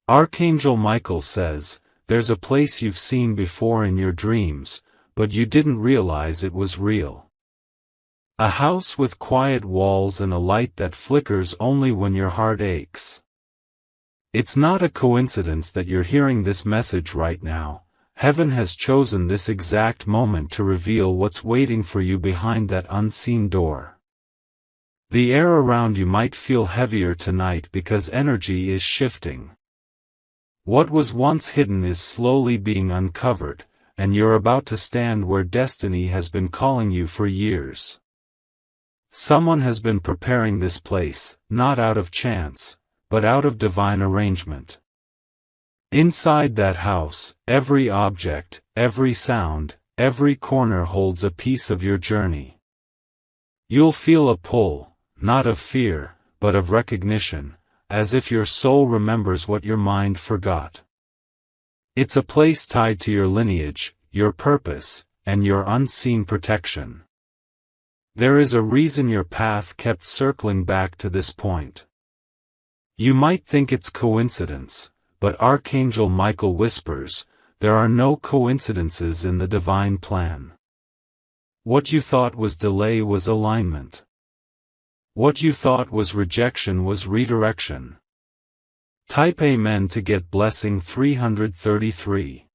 Archangel Michael says, there's a place you've seen before in your dreams, but you didn't realize it was real. A house with quiet walls and a light that flickers only when your heart aches. It's not a coincidence that you're hearing this message right now. Heaven has chosen this exact moment to reveal what's waiting for you behind that unseen door. The air around you might feel heavier tonight because energy is shifting. What was once hidden is slowly being uncovered, and you're about to stand where destiny has been calling you for years. Someone has been preparing this place, not out of chance, but out of divine arrangement. Inside that house, every object, every sound, every corner holds a piece of your journey. You'll feel a pull, not of fear, but of recognition, as if your soul remembers what your mind forgot. It's a place tied to your lineage, your purpose, and your unseen protection. There is a reason your path kept circling back to this point. You might think it's coincidence, but Archangel Michael whispers, there are no coincidences in the divine plan. What you thought was delay was alignment. What you thought was rejection was redirection. Type Amen to get blessing 333.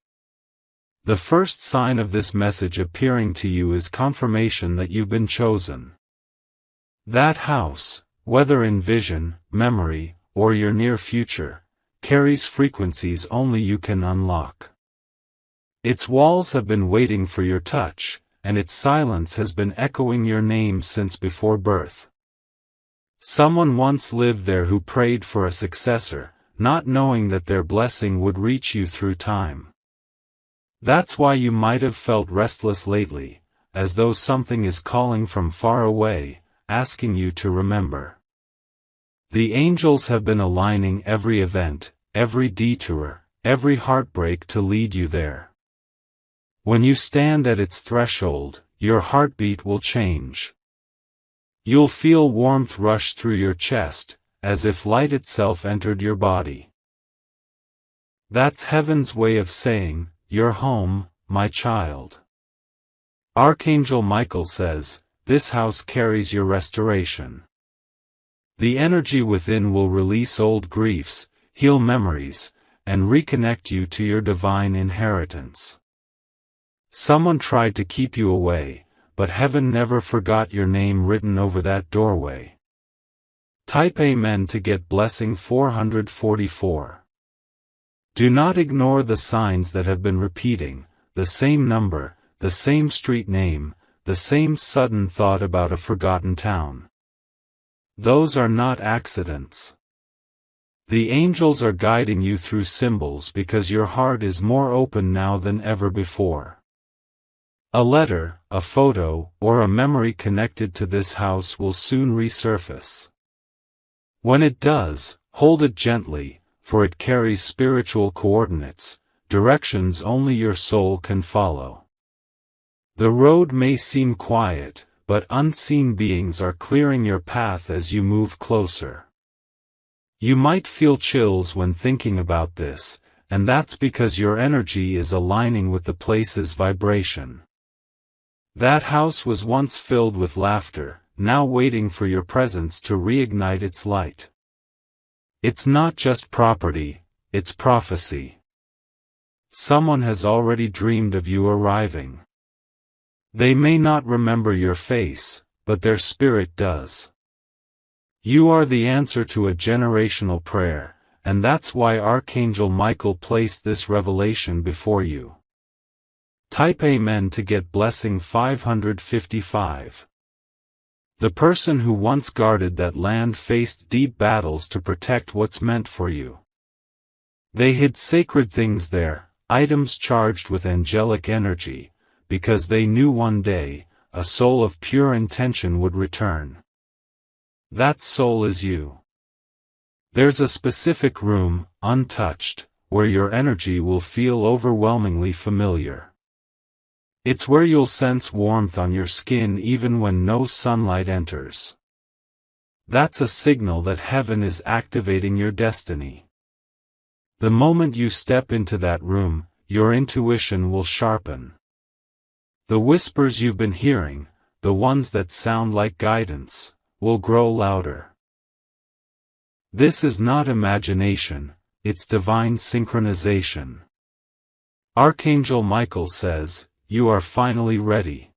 The first sign of this message appearing to you is confirmation that you've been chosen. That house, whether in vision, memory, or your near future, carries frequencies only you can unlock. Its walls have been waiting for your touch, and its silence has been echoing your name since before birth. Someone once lived there who prayed for a successor, not knowing that their blessing would reach you through time. That's why you might have felt restless lately, as though something is calling from far away, asking you to remember. The angels have been aligning every event, every detour, every heartbreak to lead you there. When you stand at its threshold, your heartbeat will change. You'll feel warmth rush through your chest, as if light itself entered your body. That's heaven's way of saying, you're home, my child. Archangel Michael says, this house carries your restoration. The energy within will release old griefs, heal memories, and reconnect you to your divine inheritance. Someone tried to keep you away, but heaven never forgot your name written over that doorway. Type Amen to get blessing 444. Do not ignore the signs that have been repeating, the same number, the same street name, the same sudden thought about a forgotten town. Those are not accidents. The angels are guiding you through symbols because your heart is more open now than ever before. A letter, a photo, or a memory connected to this house will soon resurface. When it does, hold it gently, for it carries spiritual coordinates, directions only your soul can follow. The road may seem quiet, but unseen beings are clearing your path as you move closer. You might feel chills when thinking about this, and that's because your energy is aligning with the place's vibration. That house was once filled with laughter, now waiting for your presence to reignite its light. It's not just property, it's prophecy. Someone has already dreamed of you arriving. They may not remember your face, but their spirit does. You are the answer to a generational prayer, and that's why Archangel Michael placed this revelation before you. Type Amen to get blessing 555. The person who once guarded that land faced deep battles to protect what's meant for you. They hid sacred things there, items charged with angelic energy, because they knew one day, a soul of pure intention would return. That soul is you. There's a specific room, untouched, where your energy will feel overwhelmingly familiar. It's where you'll sense warmth on your skin even when no sunlight enters. That's a signal that heaven is activating your destiny. The moment you step into that room, your intuition will sharpen. The whispers you've been hearing, the ones that sound like guidance, will grow louder. This is not imagination, it's divine synchronization. Archangel Michael says, "You are finally ready."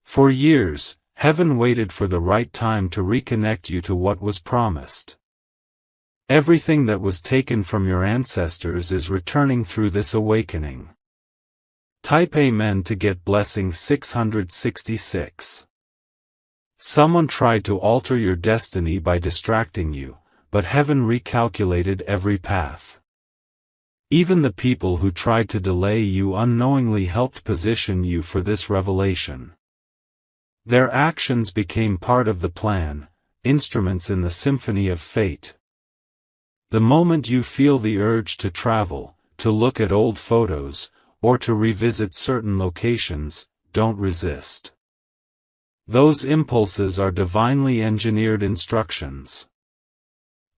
For years, heaven waited for the right time to reconnect you to what was promised. Everything that was taken from your ancestors is returning through this awakening. Type Amen to get blessing 666. Someone tried to alter your destiny by distracting you, but heaven recalculated every path. Even the people who tried to delay you unknowingly helped position you for this revelation. Their actions became part of the plan, instruments in the symphony of fate. The moment you feel the urge to travel, to look at old photos, or to revisit certain locations, don't resist. Those impulses are divinely engineered instructions.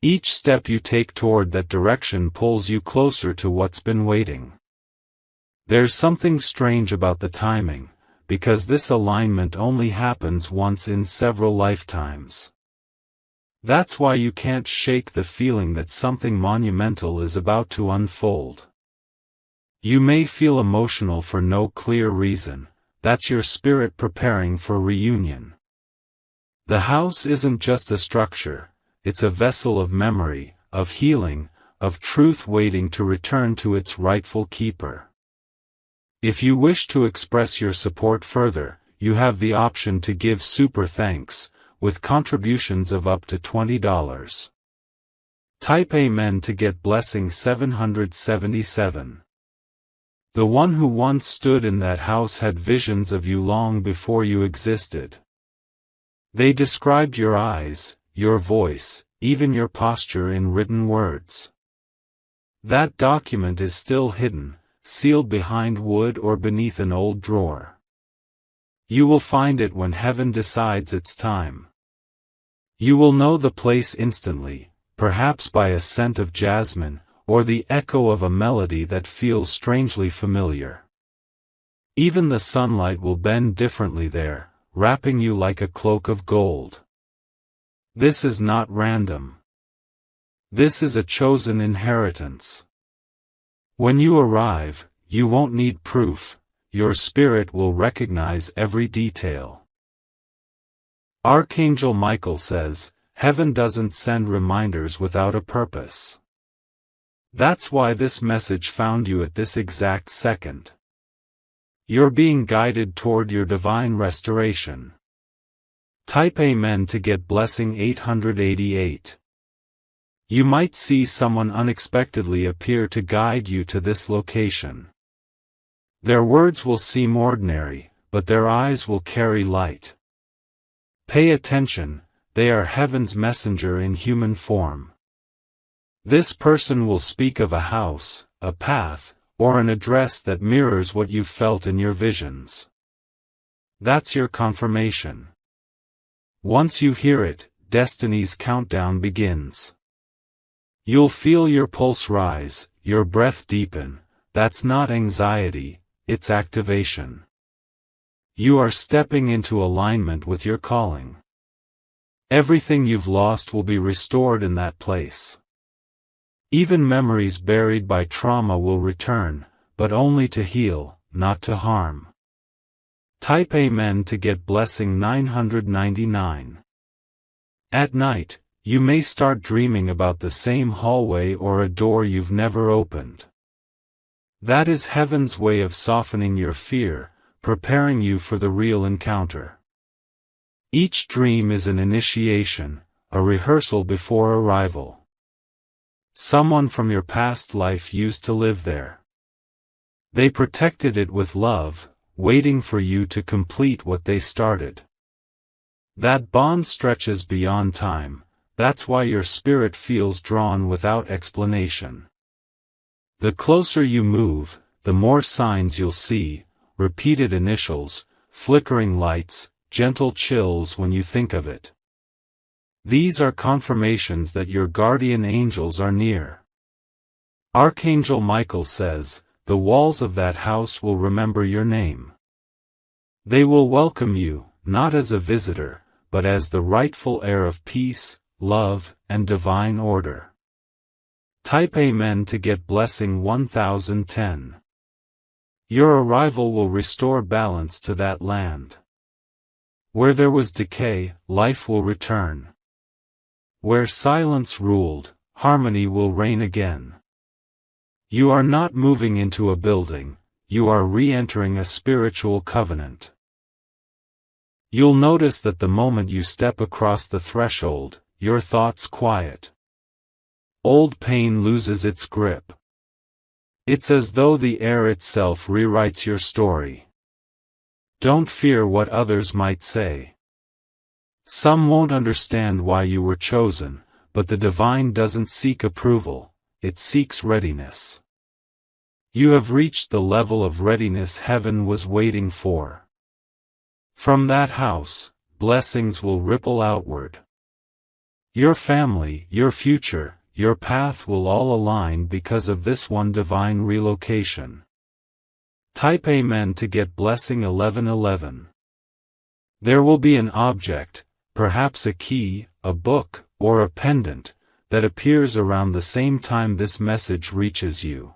Each step you take toward that direction pulls you closer to what's been waiting. There's something strange about the timing, because this alignment only happens once in several lifetimes. That's why you can't shake the feeling that something monumental is about to unfold. You may feel emotional for no clear reason, that's your spirit preparing for reunion. The house isn't just a structure, it's a vessel of memory, of healing, of truth waiting to return to its rightful keeper. If you wish to express your support further, you have the option to give super thanks, with contributions of up to $20. Type Amen to get blessing 777. The one who once stood in that house had visions of you long before you existed. They described your eyes, your voice, even your posture in written words. That document is still hidden, sealed behind wood or beneath an old drawer. You will find it when heaven decides it's time. You will know the place instantly, perhaps by a scent of jasmine, or the echo of a melody that feels strangely familiar. Even the sunlight will bend differently there, wrapping you like a cloak of gold. This is not random. This is a chosen inheritance. When you arrive, you won't need proof, your spirit will recognize every detail. Archangel Michael says, heaven doesn't send reminders without a purpose. That's why this message found you at this exact second. You're being guided toward your divine restoration. Type Amen to get blessing 888. You might see someone unexpectedly appear to guide you to this location. Their words will seem ordinary, but their eyes will carry light. Pay attention, they are heaven's messenger in human form. This person will speak of a house, a path, or an address that mirrors what you felt in your visions. That's your confirmation. Once you hear it, destiny's countdown begins. You'll feel your pulse rise, your breath deepen. That's not anxiety, it's activation. You are stepping into alignment with your calling. Everything you've lost will be restored in that place. Even memories buried by trauma will return, but only to heal, not to harm. Type Amen to get blessing 999. At night, you may start dreaming about the same hallway or a door you've never opened. That is heaven's way of softening your fear, preparing you for the real encounter. Each dream is an initiation, a rehearsal before arrival. Someone from your past life used to live there. They protected it with love, waiting for you to complete what they started. That bond stretches beyond time, that's why your spirit feels drawn without explanation. The closer you move, the more signs you'll see, repeated initials, flickering lights, gentle chills when you think of it. These are confirmations that your guardian angels are near. Archangel Michael says, the walls of that house will remember your name. They will welcome you, not as a visitor, but as the rightful heir of peace, love, and divine order. Type Amen to get blessing 1010. Your arrival will restore balance to that land. Where there was decay, life will return. Where silence ruled, harmony will reign again. You are not moving into a building, you are re-entering a spiritual covenant. You'll notice that the moment you step across the threshold, your thoughts quiet. Old pain loses its grip. It's as though the air itself rewrites your story. Don't fear what others might say. Some won't understand why you were chosen, but the divine doesn't seek approval, it seeks readiness. You have reached the level of readiness heaven was waiting for. From that house, blessings will ripple outward. Your family, your future, your path will all align because of this one divine relocation. Type Amen to get blessing 1111. There will be an object, perhaps a key, a book, or a pendant, that appears around the same time this message reaches you.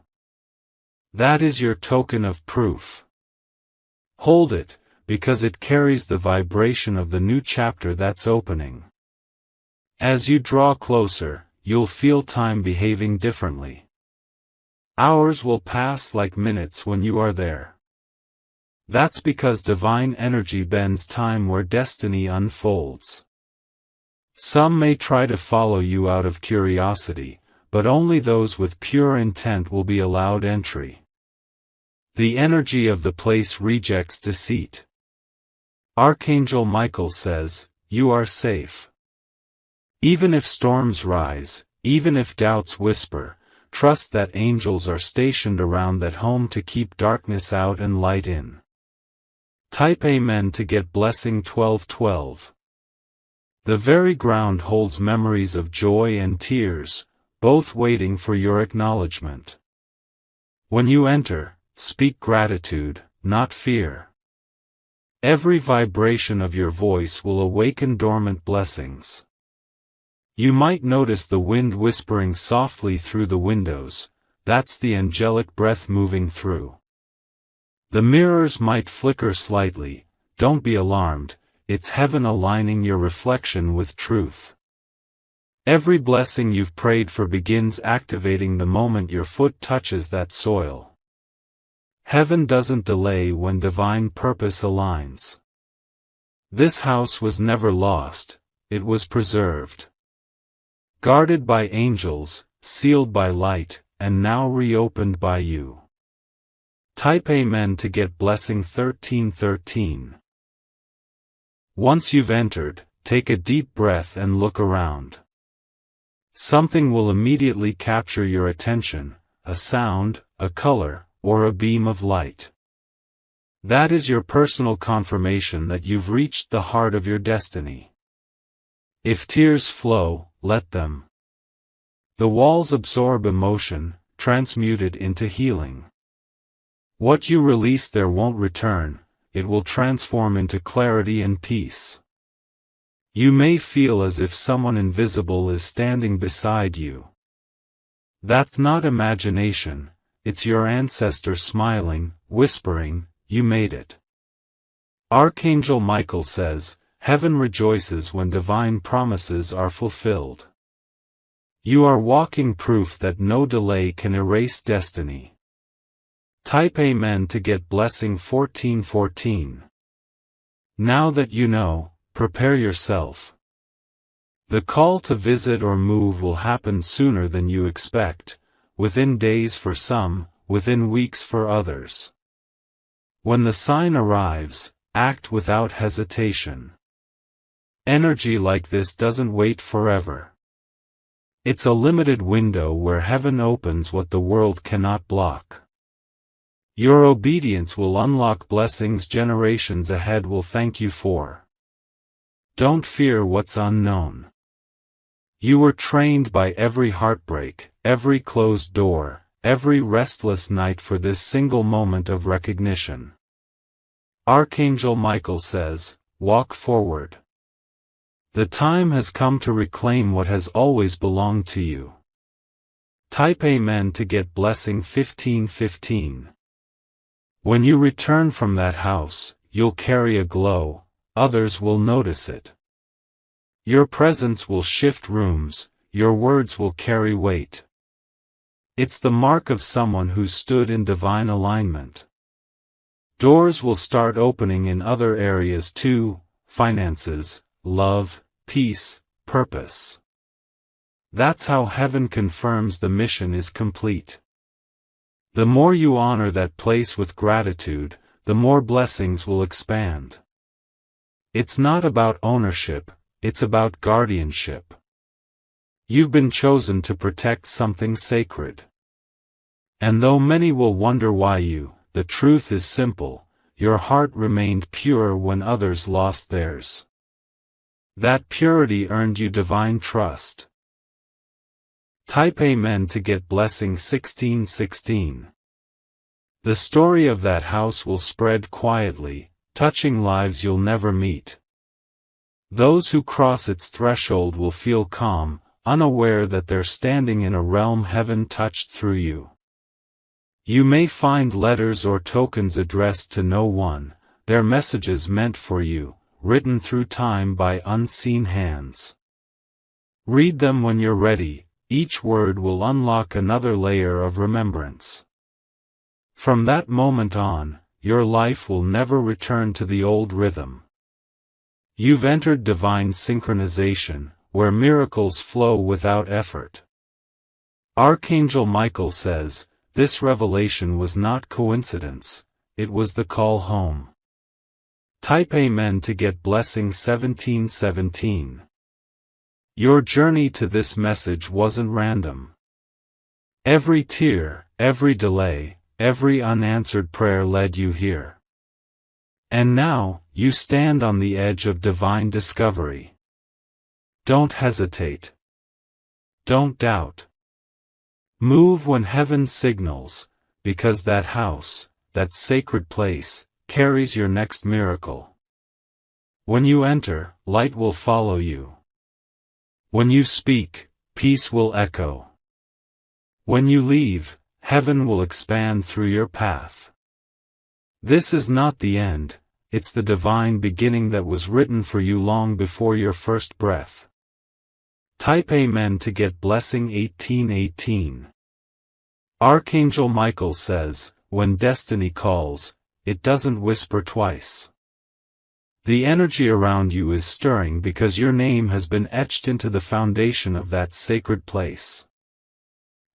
That is your token of proof. Hold it, because it carries the vibration of the new chapter that's opening. As you draw closer, you'll feel time behaving differently. Hours will pass like minutes when you are there. That's because divine energy bends time where destiny unfolds. Some may try to follow you out of curiosity, but only those with pure intent will be allowed entry. The energy of the place rejects deceit. Archangel Michael says, you are safe. Even if storms rise, even if doubts whisper, trust that angels are stationed around that home to keep darkness out and light in. Type Amen to get blessing 1212. The very ground holds memories of joy and tears, both waiting for your acknowledgement. When you enter, speak gratitude, not fear. Every vibration of your voice will awaken dormant blessings. You might notice the wind whispering softly through the windows, that's the angelic breath moving through. The mirrors might flicker slightly, don't be alarmed, it's heaven aligning your reflection with truth. Every blessing you've prayed for begins activating the moment your foot touches that soil. Heaven doesn't delay when divine purpose aligns. This house was never lost, it was preserved. Guarded by angels, sealed by light, and now reopened by you. Type Amen to get blessing 1313. Once you've entered, take a deep breath and look around. Something will immediately capture your attention, a sound, a color, or a beam of light. That is your personal confirmation that you've reached the heart of your destiny. If tears flow, let them. The walls absorb emotion, transmute it into healing. What you release there won't return, it will transform into clarity and peace. You may feel as if someone invisible is standing beside you. That's not imagination, it's your ancestor smiling, whispering, you made it. Archangel Michael says, heaven rejoices when divine promises are fulfilled. You are walking proof that no delay can erase destiny. Type Amen to get blessing 1414. Now that you know, prepare yourself. The call to visit or move will happen sooner than you expect, within days for some, within weeks for others. When the sign arrives, act without hesitation. Energy like this doesn't wait forever. It's a limited window where heaven opens what the world cannot block. Your obedience will unlock blessings generations ahead will thank you for. Don't fear what's unknown. You were trained by every heartbreak, every closed door, every restless night for this single moment of recognition. Archangel Michael says, walk forward. The time has come to reclaim what has always belonged to you. Type Amen to get blessing 1515. When you return from that house, you'll carry a glow, others will notice it. Your presence will shift rooms, your words will carry weight. It's the mark of someone who stood in divine alignment. Doors will start opening in other areas too, finances, love, peace, purpose. That's how heaven confirms the mission is complete. The more you honor that place with gratitude, the more blessings will expand. It's not about ownership, it's about guardianship. You've been chosen to protect something sacred. And though many will wonder why the truth is simple, your heart remained pure when others lost theirs. That purity earned you divine trust. Type Amen to get blessing 1616. The story of that house will spread quietly, touching lives you'll never meet. Those who cross its threshold will feel calm, unaware that they're standing in a realm heaven touched through you. You may find letters or tokens addressed to no one, they're messages meant for you, written through time by unseen hands. Read them when you're ready, each word will unlock another layer of remembrance. From that moment on, your life will never return to the old rhythm. You've entered divine synchronization, where miracles flow without effort. Archangel Michael says, this revelation was not coincidence, it was the call home. Type Amen to get blessing 1717. Your journey to this message wasn't random. Every tear, every delay, every unanswered prayer led you here. And now, you stand on the edge of divine discovery. Don't hesitate. Don't doubt. Move when heaven signals, because that house, that sacred place, carries your next miracle. When you enter, light will follow you. When you speak, peace will echo. When you leave, heaven will expand through your path. This is not the end, it's the divine beginning that was written for you long before your first breath. Type Amen to get blessing 1818. Archangel Michael says, when destiny calls, it doesn't whisper twice. The energy around you is stirring because your name has been etched into the foundation of that sacred place.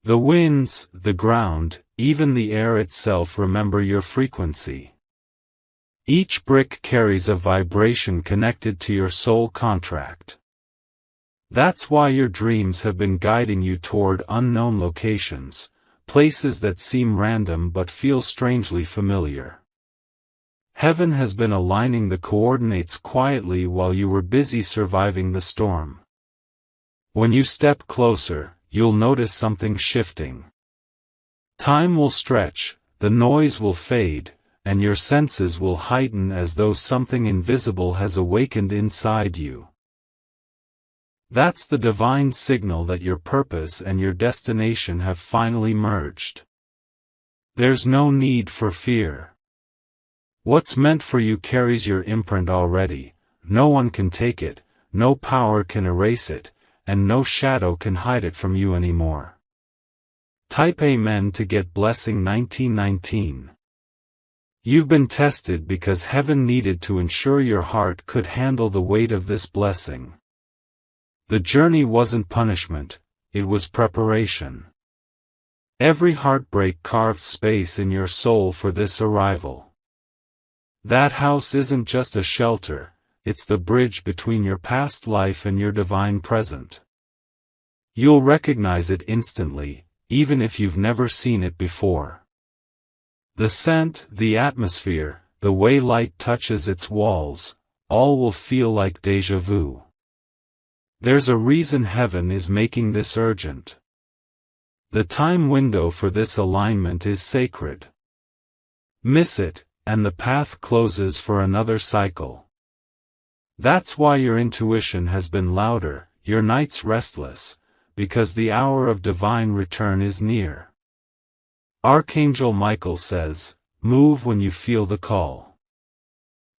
The winds, the ground, even the air itself remember your frequency. Each brick carries a vibration connected to your soul contract. That's why your dreams have been guiding you toward unknown locations, places that seem random but feel strangely familiar. Heaven has been aligning the coordinates quietly while you were busy surviving the storm. When you step closer, you'll notice something shifting. Time will stretch, the noise will fade, and your senses will heighten as though something invisible has awakened inside you. That's the divine signal that your purpose and your destination have finally merged. There's no need for fear. What's meant for you carries your imprint already, no one can take it, no power can erase it, and no shadow can hide it from you anymore. Type Amen to get blessing 1919. You've been tested because heaven needed to ensure your heart could handle the weight of this blessing. The journey wasn't punishment, it was preparation. Every heartbreak carved space in your soul for this arrival. That house isn't just a shelter, it's the bridge between your past life and your divine present. You'll recognize it instantly, even if you've never seen it before. The scent, the atmosphere, the way light touches its walls, all will feel like déjà vu. There's a reason heaven is making this urgent. The time window for this alignment is sacred. Miss it, and the path closes for another cycle. That's why your intuition has been louder, your nights restless, because the hour of divine return is near. Archangel Michael says, move when you feel the call.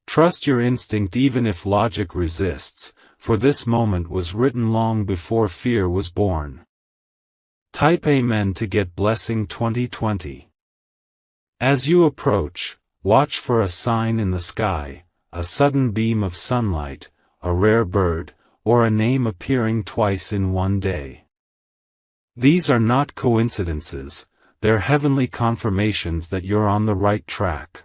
Trust your instinct even if logic resists, for this moment was written long before fear was born. Type Amen to get Blessing 2020. As you approach, watch for a sign in the sky, a sudden beam of sunlight, a rare bird, or a name appearing twice in one day. These are not coincidences, they're heavenly confirmations that you're on the right track.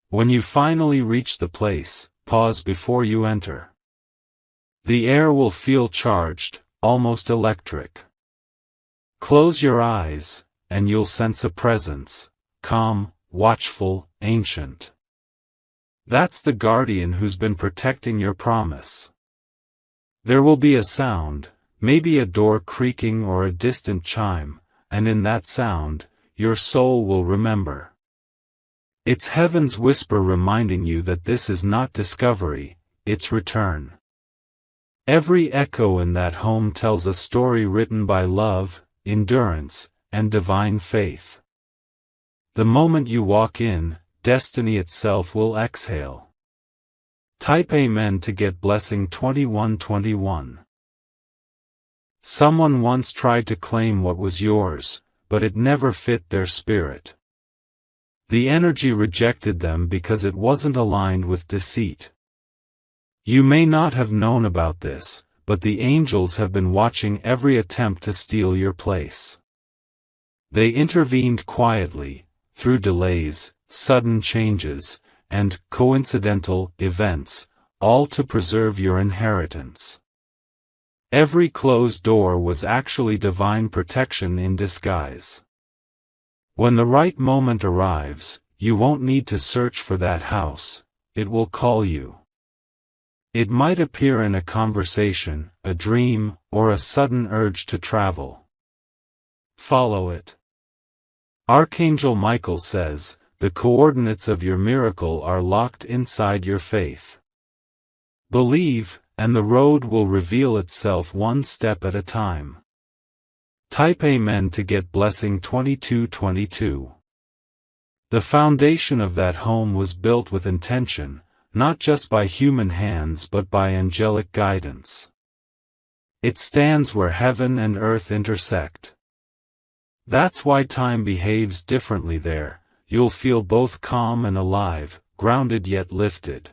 When you finally reach the place, pause before you enter. The air will feel charged, almost electric. Close your eyes, and you'll sense a presence, calm, watchful, ancient. That's the guardian who's been protecting your promise. There will be a sound, maybe a door creaking or a distant chime, and in that sound, your soul will remember. It's heaven's whisper reminding you that this is not discovery, it's return. Every echo in that home tells a story written by love, endurance, and divine faith. The moment you walk in, destiny itself will exhale. Type Amen to get Blessing 2121. Someone once tried to claim what was yours, but it never fit their spirit. The energy rejected them because it wasn't aligned with deceit. You may not have known about this, but the angels have been watching every attempt to steal your place. They intervened quietly, through delays, sudden changes, and coincidental events, all to preserve your inheritance. Every closed door was actually divine protection in disguise. When the right moment arrives, you won't need to search for that house, it will call you. It might appear in a conversation, a dream, or a sudden urge to travel. Follow it. Archangel Michael says, the coordinates of your miracle are locked inside your faith. Believe, and the road will reveal itself one step at a time. Type Amen to get Blessing 2222. The foundation of that home was built with intention, not just by human hands but by angelic guidance. It stands where heaven and earth intersect. That's why time behaves differently there, you'll feel both calm and alive, grounded yet lifted.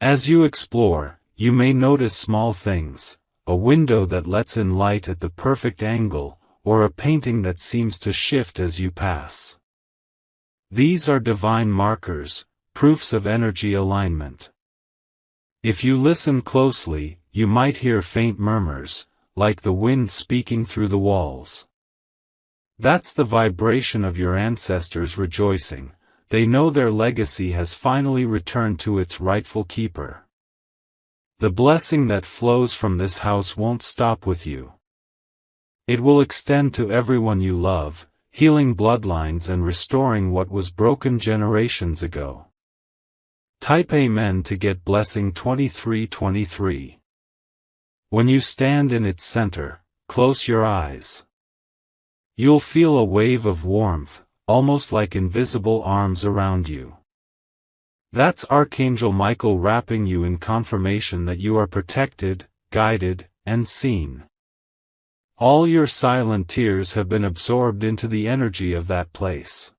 As you explore, you may notice small things, a window that lets in light at the perfect angle, or a painting that seems to shift as you pass. These are divine markers, proofs of energy alignment. If you listen closely, you might hear faint murmurs, like the wind speaking through the walls. That's the vibration of your ancestors rejoicing, they know their legacy has finally returned to its rightful keeper. The blessing that flows from this house won't stop with you. It will extend to everyone you love, healing bloodlines and restoring what was broken generations ago. Type Amen to get Blessing 2323. When you stand in its center, close your eyes. You'll feel a wave of warmth, almost like invisible arms around you. That's Archangel Michael wrapping you in confirmation that you are protected, guided, and seen. All your silent tears have been absorbed into the energy of that place.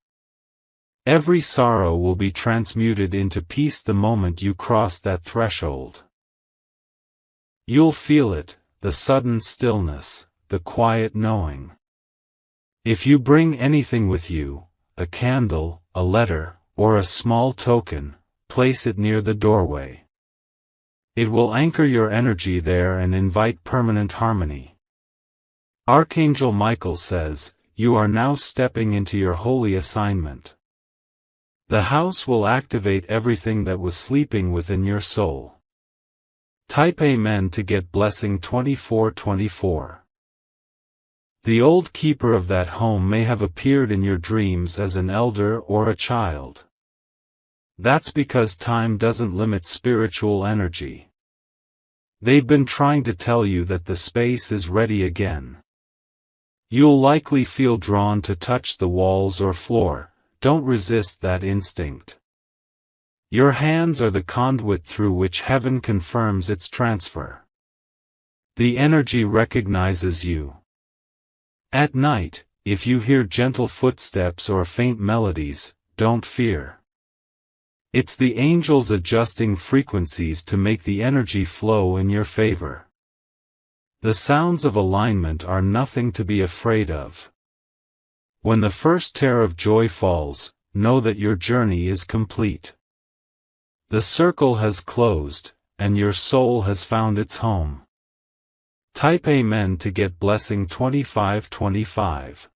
Every sorrow will be transmuted into peace the moment you cross that threshold. You'll feel it, the sudden stillness, the quiet knowing. If you bring anything with you, a candle, a letter, or a small token, place it near the doorway. It will anchor your energy there and invite permanent harmony. Archangel Michael says, you are now stepping into your holy assignment. The house will activate everything that was sleeping within your soul. Type Amen to get Blessing 2424. The old keeper of that home may have appeared in your dreams as an elder or a child. That's because time doesn't limit spiritual energy. They've been trying to tell you that the space is ready again. You'll likely feel drawn to touch the walls or floor. Don't resist that instinct. Your hands are the conduit through which heaven confirms its transfer. The energy recognizes you. At night, if you hear gentle footsteps or faint melodies, don't fear. It's the angels adjusting frequencies to make the energy flow in your favor. The sounds of alignment are nothing to be afraid of. When the first tear of joy falls, know that your journey is complete. The circle has closed, and your soul has found its home. Type Amen to get blessing 2525.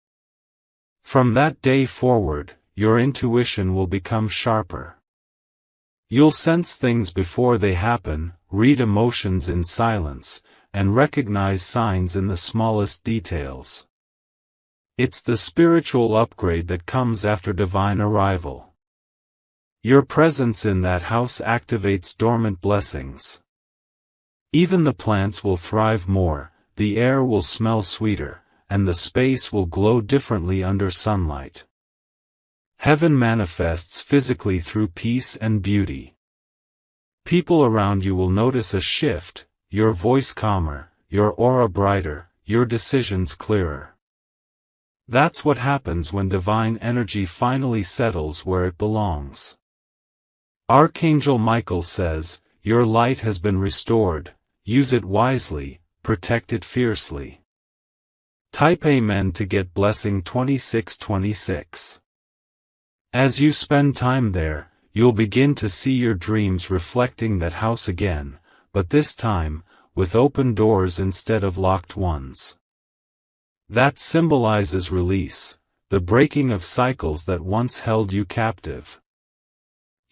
From that day forward, your intuition will become sharper. You'll sense things before they happen, read emotions in silence, and recognize signs in the smallest details. It's the spiritual upgrade that comes after divine arrival. Your presence in that house activates dormant blessings. Even the plants will thrive more, the air will smell sweeter, and the space will glow differently under sunlight. Heaven manifests physically through peace and beauty. People around you will notice a shift, your voice calmer, your aura brighter, your decisions clearer. That's what happens when divine energy finally settles where it belongs. Archangel Michael says, "Your light has been restored, use it wisely, protect it fiercely." Type Amen to get blessing 2626. As you spend time there, you'll begin to see your dreams reflecting that house again, but this time, with open doors instead of locked ones. That symbolizes release, the breaking of cycles that once held you captive.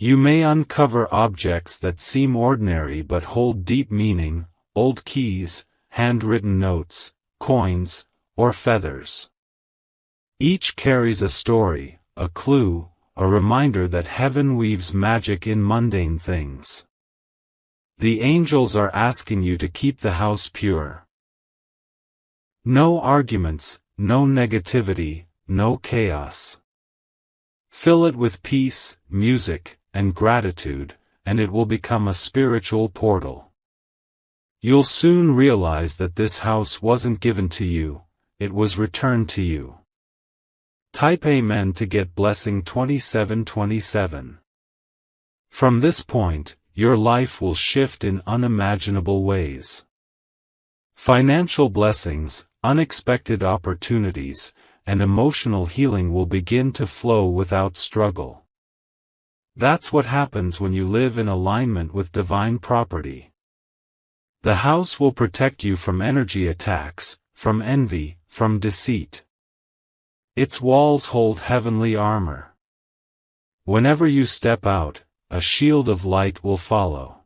You may uncover objects that seem ordinary but hold deep meaning, old keys, handwritten notes, coins, or feathers. Each carries a story, a clue, a reminder that heaven weaves magic in mundane things. The angels are asking you to keep the house pure. No arguments, no negativity, no chaos. Fill it with peace, music, and gratitude, and it will become a spiritual portal. You'll soon realize that this house wasn't given to you, it was returned to you. Type Amen to get blessing 2727. From this point, your life will shift in unimaginable ways. Financial blessings, unexpected opportunities, and emotional healing will begin to flow without struggle. That's what happens when you live in alignment with divine property. The house will protect you from energy attacks, from envy, from deceit. Its walls hold heavenly armor. Whenever you step out, a shield of light will follow.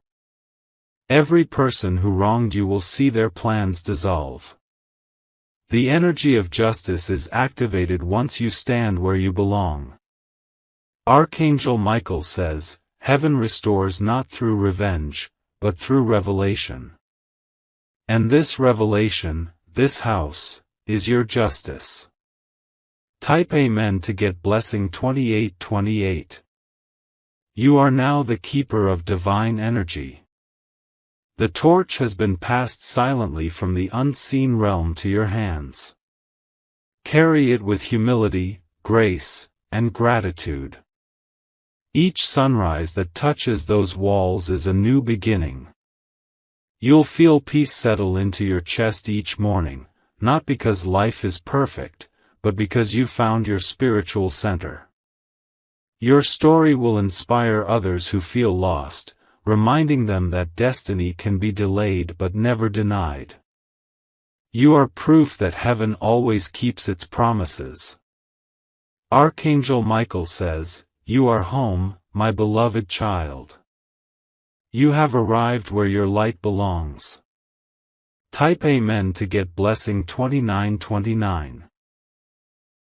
Every person who wronged you will see their plans dissolve. The energy of justice is activated once you stand where you belong. Archangel Michael says, "Heaven restores not through revenge, but through revelation." And this revelation, this house, is your justice. Type Amen to get blessing 2828. You are now the keeper of divine energy. The torch has been passed silently from the unseen realm to your hands. Carry it with humility, grace, and gratitude. Each sunrise that touches those walls is a new beginning. You'll feel peace settle into your chest each morning, not because life is perfect, but because you found your spiritual center. Your story will inspire others who feel lost, reminding them that destiny can be delayed but never denied. You are proof that heaven always keeps its promises. Archangel Michael says, "You are home, my beloved child. You have arrived where your light belongs." Type Amen to get blessing 2929.